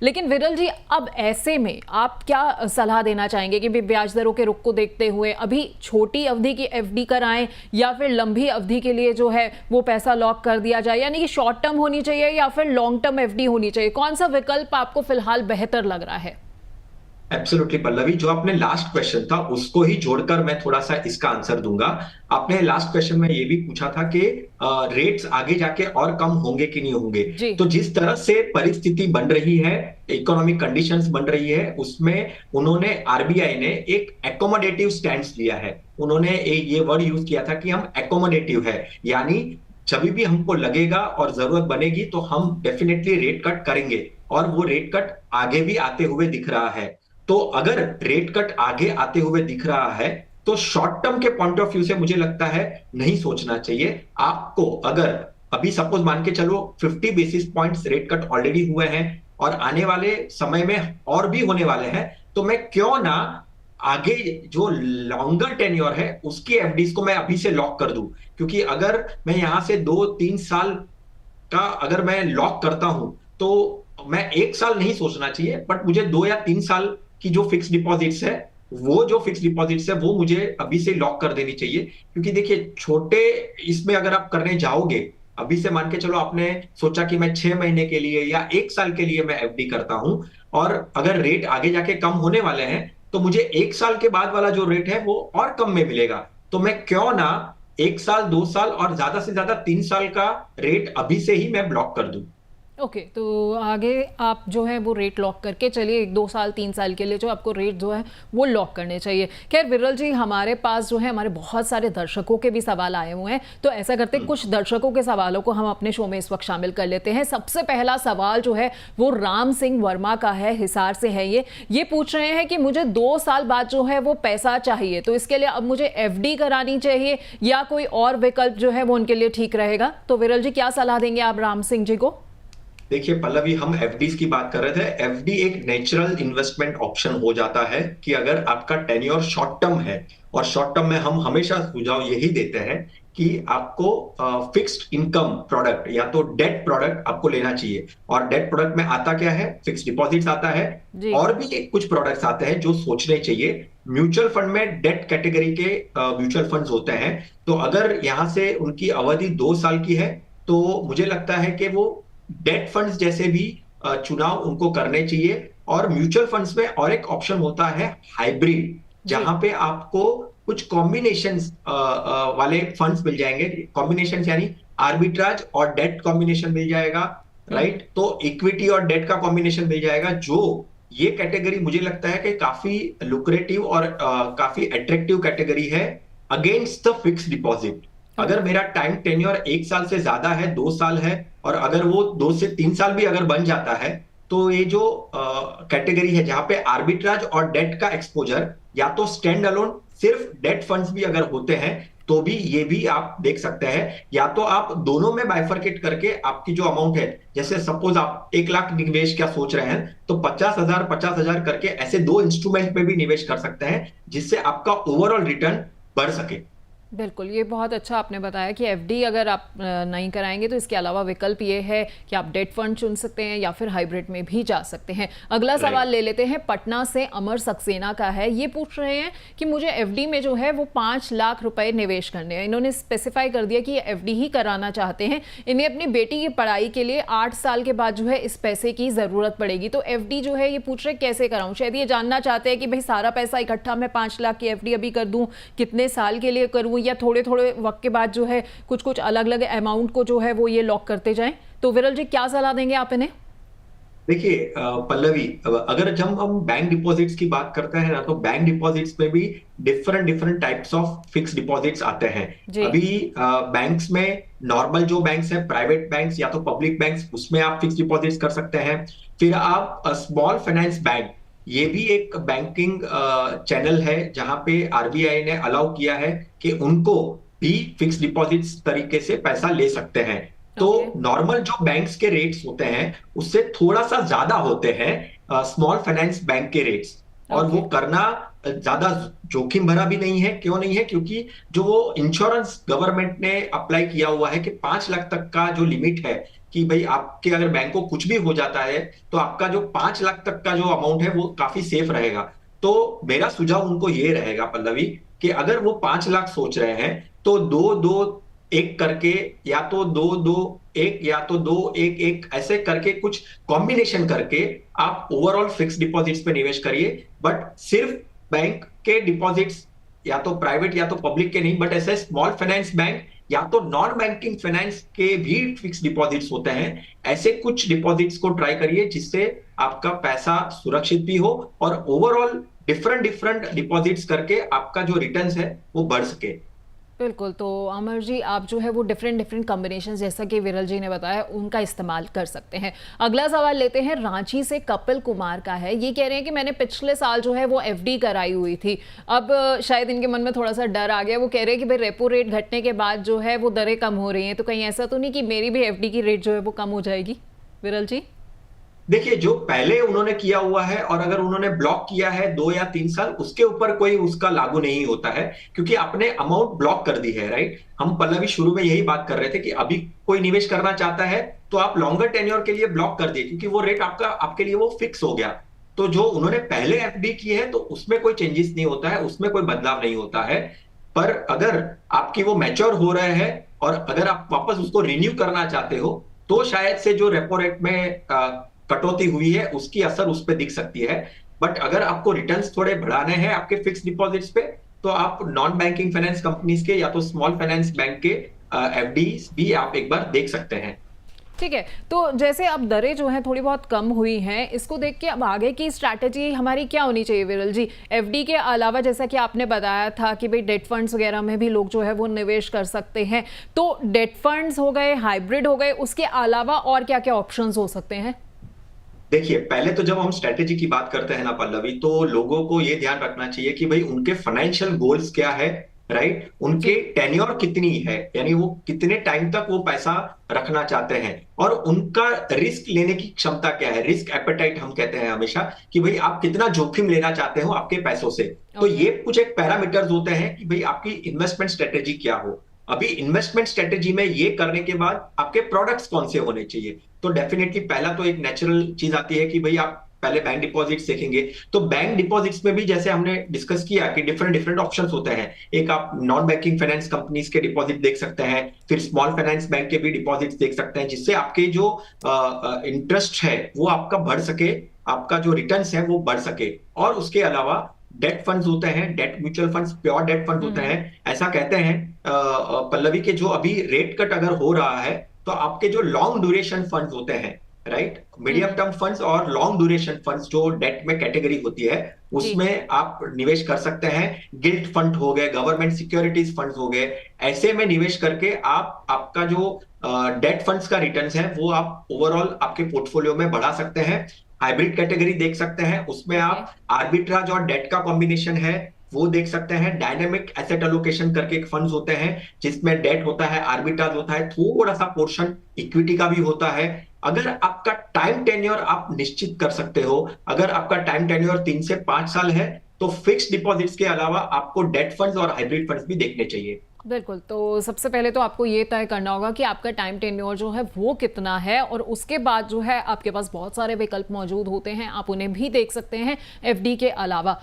लेकिन विरल जी, अब ऐसे में आप क्या सलाह देना चाहेंगे कि ब्याज दरों के रुख को देखते हुए अभी छोटी अवधि की एफडी कराएं या फिर लंबी अवधि के लिए जो है वो पैसा लॉक कर दिया जाए, यानी कि शॉर्ट टर्म होनी चाहिए या फिर लॉन्ग टर्म एफडी होनी चाहिए? कौन सा विकल्प आपको फिलहाल बेहतर लग रहा है? एब्सोल्युटली पल्लवी, जो आपने लास्ट क्वेश्चन था उसको ही जोड़कर मैं थोड़ा सा इसका आंसर दूंगा। आपने लास्ट क्वेश्चन में ये भी पूछा था कि रेट्स आगे जाके और कम होंगे कि नहीं होंगे। जी। तो जिस तरह से परिस्थिति बन रही है, इकोनॉमिक कंडीशंस बन रही है, उसमें उन्होंने, आरबीआई ने एक एकोमोडेटिव स्टैंड लिया है। उन्होंने ये वर्ड यूज किया था कि हम एकोमोडेटिव है, यानी जब भी हमको लगेगा और जरूरत बनेगी तो हम डेफिनेटली रेट कट करेंगे, और वो रेट कट आगे भी आते हुए दिख रहा है। तो अगर रेट कट आगे आते हुए दिख रहा है तो शॉर्ट टर्म के पॉइंट ऑफ व्यू से मुझे लगता है नहीं सोचना चाहिए आपको। अगर अभी सपोज मान के चलो 50 basis points rate cut already हुए हैं और आने वाले समय में और भी होने वाले हैं, तो मैं क्यों ना आगे जो लॉन्गर टेन्योर है उसकी एफडीज को मैं अभी से लॉक कर दूं। क्योंकि अगर मैं यहां से 2-3 साल का अगर मैं लॉक करता हूं तो मैं 1 साल नहीं सोचना चाहिए, बट मुझे 2 या 3 साल की जो फिक्स डिपॉजिट्स है, वो जो फिक्स डिपॉजिट्स है वो मुझे अभी से लॉक कर देनी चाहिए। क्योंकि देखिए, छोटे इसमें अगर आप करने जाओगे, अभी से मान के चलो आपने सोचा कि मैं 6 महीने के लिए या 1 साल के लिए मैं एफडी करता हूं, और अगर रेट आगे जाके कम होने वाले हैं तो मुझे 1 साल के बाद वाला जो रेट है वो और कम में मिलेगा। तो मैं क्यों ना 1 साल, 2 साल और ज्यादा से ज्यादा 3 साल का रेट अभी से ही मैं ब्लॉक कर दूं। ओके, तो आगे आप जो है वो रेट लॉक करके चलिए, 2 साल 3 साल के लिए जो आपको रेट जो है वो लॉक करने चाहिए। खैर विरल जी, हमारे पास जो है हमारे बहुत सारे दर्शकों के भी सवाल आए हुए हैं, तो ऐसा करते हैं कुछ दर्शकों के सवालों को हम अपने शो में इस वक्त शामिल कर लेते हैं। सबसे पहला सवाल जो है वो राम सिंह वर्मा का है, हिसार से है। ये पूछ रहे हैं कि मुझे 2 साल बाद जो है वो पैसा चाहिए, तो इसके लिए अब मुझे एफडी करानी चाहिए या कोई और विकल्प जो है वो उनके लिए ठीक रहेगा? तो विरल जी, क्या सलाह देंगे आप राम सिंह जी को? देखिए पल्लवी, हम एफडीज की बात कर रहे थे। एफडी एक नेचुरल इन्वेस्टमेंट ऑप्शन हो जाता है कि अगर आपका टेन्योर शॉर्ट टर्म है, और शॉर्ट टर्म में हम हमेशा सुझाव यही देते हैं कि आपको फिक्स्ड इनकम प्रोडक्ट या तो डेट प्रोडक्ट आपको लेना चाहिए। और डेट प्रोडक्ट में आता क्या है? फिक्स्ड डिपॉजिट्स आता है, जी। और भी कुछ प्रोडक्ट्स आते हैं जो सोचने चाहिए। म्यूचुअल फंड में डेट कैटेगरी के म्यूचुअल फंड्स होते हैं। तो अगर यहां से उनकी अवधि 2 साल की है तो मुझे लगता है कि वो डेट फंड्स जैसे भी चुनाव उनको करने चाहिए। और म्यूचुअल फंड्स में और एक ऑप्शन होता है हाइब्रिड, जी। जहां पे आपको कुछ कॉम्बिनेशंस वाले फंड्स मिल जाएंगे। कॉम्बिनेशंस यानी आर्बिट्राज और डेट कॉम्बिनेशन मिल जाएगा, राइट? तो इक्विटी और डेट का कॉम्बिनेशन मिल जाएगा। जो ये कैटेगरी मुझे लगता है कि काफी लुक्रेटिव और काफी अट्रैक्टिव कैटेगरी है अगेंस्ट द फिक्स डिपॉजिट। अगर मेरा टाइम टेन्योर 1 साल से ज्यादा है, 2 साल है, और अगर वो 2 से 3 साल भी अगर बन जाता है, तो ये जो कैटेगरी है जहां पे आर्बिट्राज और डेट का एक्सपोजर, या तो स्टैंड अलोन सिर्फ डेट फंड्स भी अगर होते हैं तो भी ये भी आप देख सकते हैं। या तो आप दोनों में बाइफरकेट करके आपकी जो अमाउंट है, जैसे सपोज आप 1 लाख निवेश क्या सोच रहे हैं, तो 50,000 करके ऐसे 2 इंस्ट्रूमेंट में भी निवेश कर सकते हैं, जिससे आपका ओवरऑल रिटर्न बढ़ सके। बिल्कुल, ये बहुत अच्छा आपने बताया कि एफडी अगर आप नहीं कराएंगे तो इसके अलावा विकल्प ये है कि आप डेट फंड चुन सकते हैं या फिर हाइब्रिड में भी जा सकते हैं। अगला सवाल ले लेते हैं, पटना से अमर सक्सेना का है। ये पूछ रहे हैं कि मुझे एफडी में जो है वो 5 लाख रुपए निवेश करने हैं। इन्होंने स्पेसिफाई कर दिया कि ये एफडी ही कराना चाहते हैं। इन्हें अपनी बेटी की पढ़ाई के लिए 8 साल के बाद जो है इस पैसे की ज़रूरत पड़ेगी। तो एफडी जो है ये पूछ रहे कैसे कराऊँ? शायद ये जानना चाहते हैं कि भाई सारा पैसा इकट्ठा मैं 5 लाख की एफडी अभी कर दूँ, कितने साल के लिए करूँ, या थोड़े थोड़े वक्त के बाद जो है कुछ कुछ अलग अलग अमाउंट को जो है वो ये लॉक करते जाएं? तो विरल जी, क्या सलाह देंगे आप इन्हें? देखिए पल्लवी, अगर जब हम बैंक डिपॉजिट्स की बात करते हैं ना, तो बैंक डिपॉजिट्स में भी different different types of fix deposits आते हैं। जी। अभी बैंक्स में नॉर्मल जो बैंक्स हैं, प्राइवेट बैंक्स या तो पब्लिक बैंक्स, उसमें आप फिक्स डिपॉजिट्स कर सकते हैं। फिर आप स्मॉल फाइनेंस बैंक, ये भी एक बैंकिंग चैनल है जहां पे आरबीआई ने अलाउ किया है कि उनको भी फिक्स डिपॉजिट्स तरीके से पैसा ले सकते हैं। तो ओके। नॉर्मल जो बैंक्स के रेट्स होते हैं उससे थोड़ा सा ज्यादा होते हैं स्मॉल फाइनेंस बैंक के रेट्स। और ओके। वो करना ज्यादा जोखिम भरा भी नहीं है। क्यों नहीं है? क्योंकि जो वो इंश्योरेंस गवर्नमेंट ने अप्लाई किया हुआ है कि 5 लाख तक का जो लिमिट है, कि भाई आपके अगर बैंक को कुछ भी हो जाता है तो आपका जो 5 लाख तक का जो अमाउंट है वो काफी सेफ रहेगा। तो मेरा सुझाव उनको ये रहेगा पल्लवी, कि अगर वो 5 लाख सोच रहे हैं तो 2-2-1 करके, या तो 2-2-1 या तो 2-1-1 ऐसे करके कुछ कॉम्बिनेशन करके आप ओवरऑल फिक्स डिपॉजिट्स पे निवेश करिए। बट सिर्फ बैंक के डिपॉजिट्स, या तो प्राइवेट या तो पब्लिक के नहीं, बट ऐसे स्मॉल फाइनेंस बैंक या तो नॉन बैंकिंग फाइनेंस के भी फिक्स डिपॉजिट्स होते हैं, ऐसे कुछ डिपॉजिट्स को ट्राई करिए जिससे आपका पैसा सुरक्षित भी हो और ओवरऑल डिफरेंट डिफरेंट डिपॉजिट्स करके आपका जो रिटर्न्स है वो बढ़ सके। बिल्कुल। तो अमर जी, आप जो है वो डिफरेंट डिफरेंट कॉम्बिनेशन, जैसा कि विरल जी ने बताया, उनका इस्तेमाल कर सकते हैं। अगला सवाल लेते हैं, रांची से कपिल कुमार का है। ये कह रहे हैं कि मैंने पिछले साल जो है वो एफडी कराई हुई थी, अब शायद इनके मन में थोड़ा सा डर आ गया। वो कह रहे हैं कि भाई रेपो रेट घटने के बाद जो है वो दरें कम हो रही हैं, तो कहीं ऐसा तो नहीं कि मेरी भी एफडी की रेट जो है वो कम हो जाएगी? विरल जी। देखिए, जो पहले उन्होंने किया हुआ है और अगर उन्होंने ब्लॉक किया है 2 या 3 साल, उसके ऊपर कोई उसका लागू नहीं होता है, क्योंकि आपने अमाउंट ब्लॉक कर दी है, राइट। हम पल्लवी शुरू में यही बात कर रहे थे कि अभी कोई निवेश करना चाहता है तो आप लॉन्गर टेन्योर के लिए ब्लॉक कर दिए, क्योंकि वो रेट आपका आपके लिए वो फिक्स हो गया। तो जो उन्होंने पहले एफडी की है तो उसमें कोई चेंजेस नहीं होता है, उसमें कोई बदलाव नहीं होता है। पर अगर आपकी वो मैच्योर हो रहे हैं और अगर आप वापस उसको रिन्यू करना चाहते हो, तो शायद से जो रेपो रेट में कटौती हुई है उसकी असर उस पर दिख सकती है। बट अगर आपको रिटर्न्स थोड़े बढ़ाने हैं आपके फिक्स डिपॉजिट्स पे, तो आप नॉन बैंकिंग फाइनेंस कंपनीज के या तो स्मॉल फाइनेंस बैंक के एफडीज भी आप एक बार देख सकते हैं। ठीक है। तो जैसे अब दरें जो हैं थोड़ी बहुत कम हुई हैं, इसको देख के अब आगे की स्ट्रैटेजी हमारी क्या होनी चाहिए विरल जी? एफडी के अलावा जैसा कि आपने बताया था कि भाई डेट फंड्स वगैरह में भी लोग जो है वो निवेश कर सकते हैं, तो डेट फंड्स हो गए, हाइब्रिड हो गए, उसके अलावा और क्या क्या ऑप्शंस हो सकते हैं? देखिए, पहले तो जब हम स्ट्रेटेजी की बात करते हैं ना पल्लवी, तो लोगों को ये ध्यान रखना चाहिए कि भाई उनके फाइनेंशियल गोल्स क्या है, राइट। उनके जी। टेन्योर कितनी है, यानी वो कितने टाइम तक वो पैसा रखना चाहते हैं, और उनका रिस्क लेने की क्षमता क्या है, रिस्क एपेटाइट हम कहते हैं हमेशा, कि भाई आप कितना जोखिम लेना चाहते हो आपके पैसों से। तो ओके। ये कुछ एक पैरामीटर्स होते हैं कि भाई आपकी इन्वेस्टमेंट स्ट्रेटेजी क्या हो। अभी इन्वेस्टमेंट स्ट्रेटेजी में ये करने के बाद आपके प्रोडक्ट्स कौन से होने चाहिए, तो डेफिनेटली पहला तो एक नेचुरल चीज आती है कि भाई आप पहले बैंक डिपॉजिट्स देखेंगे। तो बैंक डिपॉजिट्स में भी जैसे हमने डिस्कस किया कि डिफरेंट डिफरेंट ऑप्शंस होते हैं। एक आप नॉन बैंकिंग फाइनेंस कंपनीज के डिपॉजिट देख सकते हैं, फिर स्मॉल फाइनेंस बैंक के भी डिपॉजिट्स देख सकते हैं, जिससे आपके जो इंटरेस्ट है वो आपका बढ़ सके, आपका जो रिटर्न्स है वो बढ़ सके। और उसके अलावा डेट फंड्स होते हैं, debt mutual funds, pure date funds होते हैं। ऐसा कहते हैं पल्लवी के जो अभी रेट कट अगर हो रहा है तो आपके जो लॉन्ग ड्यूरेशन फंड्स होते हैं, राइट, मीडियम टर्म फंड्स और लॉन्ग ड्यूरेशन फंड्स जो डेट में कैटेगरी होती है, जी। उसमें आप निवेश कर सकते हैं। गिल्ट फंड हो गए, गवर्नमेंट सिक्योरिटीज फंड्स हो गए, ऐसे में निवेश करके आप आपका जो डेट फंड्स का रिटर्न्स है वो आप ओवरऑल आपके पोर्टफोलियो में बढ़ा सकते हैं। हाइब्रिड कैटेगरी देख सकते हैं, उसमें ओके। आप आर्बिट्राज और डेट का कॉम्बिनेशन है वो देख सकते हैं। डायनेमिक एसेट एलोकेशन करके एक फंड्स होते हैं जिसमें डेट होता है, आर्बिट्राज होता है, थोड़ा सा पोर्शन इक्विटी का भी होता है। अगर आपका टाइम टेन्योर आप निश्चित कर सकते हो, अगर आपका टाइम टेन्योर 3 से 5 साल है, तो फिक्स डिपॉजिट्स के अलावा आपको डेट फंड्स और हाइब्रिड फंड्स भी देखने चाहिए। बिल्कुल। तो सबसे पहले तो आपको ये तय करना होगा कि आपका टाइम टेन्योर जो है वो कितना है, और उसके बाद जो है आपके पास बहुत सारे विकल्प मौजूद होते हैं, आप उन्हें भी देख सकते हैं एफडी के अलावा।